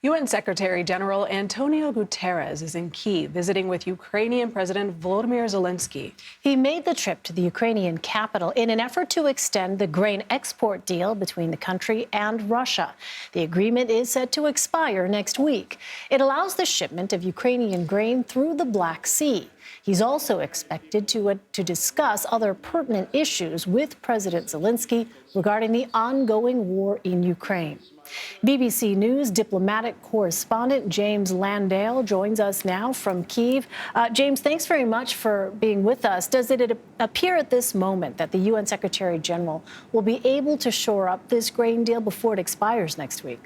UN Secretary General Antonio Guterres is in Kyiv visiting with Ukrainian President Volodymyr Zelenskyy. He made the trip to the Ukrainian capital in an effort to extend the grain export deal between the country and Russia. The agreement is set to expire next week. It allows the shipment of Ukrainian grain through the Black Sea. He's also expected to discuss other pertinent issues with President Zelenskyy regarding the ongoing war in Ukraine. BBC News diplomatic correspondent James Landale joins us now from Kyiv. James, thanks very much for being with us. Does it appear at this moment that the UN Secretary General will be able to shore up this grain deal before it expires next week?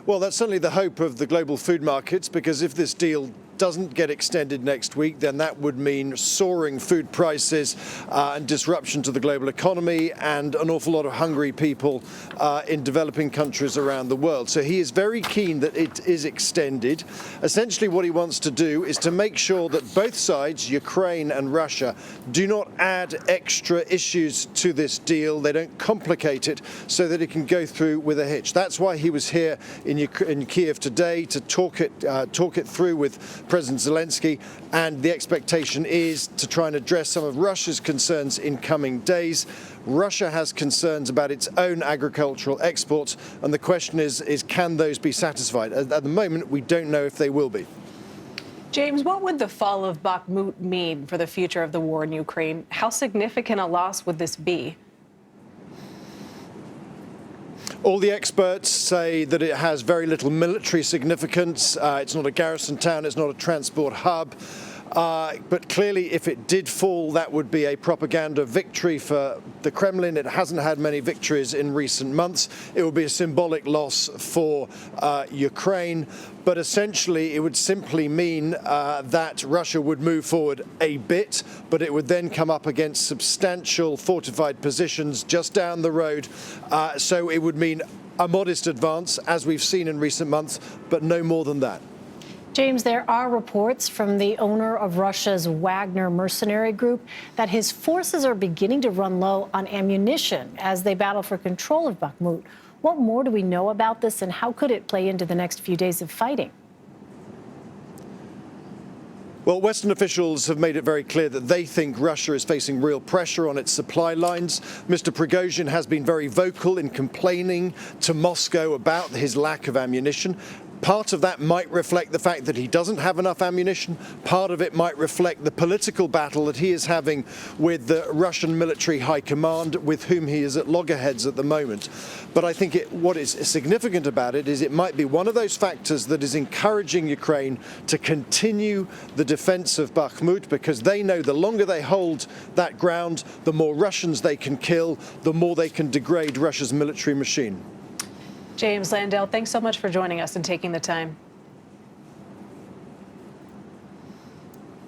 Well, that's certainly the hope of the global food markets, because if this deal doesn't get extended next week, then that would mean soaring food prices and disruption to the global economy and an awful lot of hungry people in developing countries around the world. So he is very keen that it is extended. Essentially what he wants to do is to make sure that both sides, Ukraine and Russia, do not add extra issues to this deal. They don't complicate it so that it can go through with a hitch. That's why he was here in Kyiv today, to talk it through with President Zelenskyy, and the expectation is to try and address some of Russia's concerns in coming days. Russia has concerns about its own agricultural exports, and the question is can those be satisfied? At the moment, we don't know if they will be. James, what would the fall of Bakhmut mean for the future of the war in Ukraine? How significant a loss would this be? All the experts say that it has very little military significance. It's not a garrison town, it's not a transport hub. But clearly, if it did fall, that would be a propaganda victory for the Kremlin. It hasn't had many victories in recent months. It would be a symbolic loss for Ukraine. But essentially, it would simply mean that Russia would move forward a bit, but it would then come up against substantial fortified positions just down the road. So it would mean a modest advance, as we've seen in recent months, but no more than that. James, there are reports from the owner of Russia's Wagner mercenary group that his forces are beginning to run low on ammunition as they battle for control of Bakhmut. What more do we know about this, and how could it play into the next few days of fighting? Well, Western officials have made it very clear that they think Russia is facing real pressure on its supply lines. Mr. Prigozhin has been very vocal in complaining to Moscow about his lack of ammunition. Part of that might reflect the fact that he doesn't have enough ammunition. Part of it might reflect the political battle that he is having with the Russian military high command, with whom he is at loggerheads at the moment. But I think what is significant about it is it might be one of those factors that is encouraging Ukraine to continue the defense of Bakhmut, because they know the longer they hold that ground, the more Russians they can kill, the more they can degrade Russia's military machine. James Landale, thanks so much for joining us and taking the time.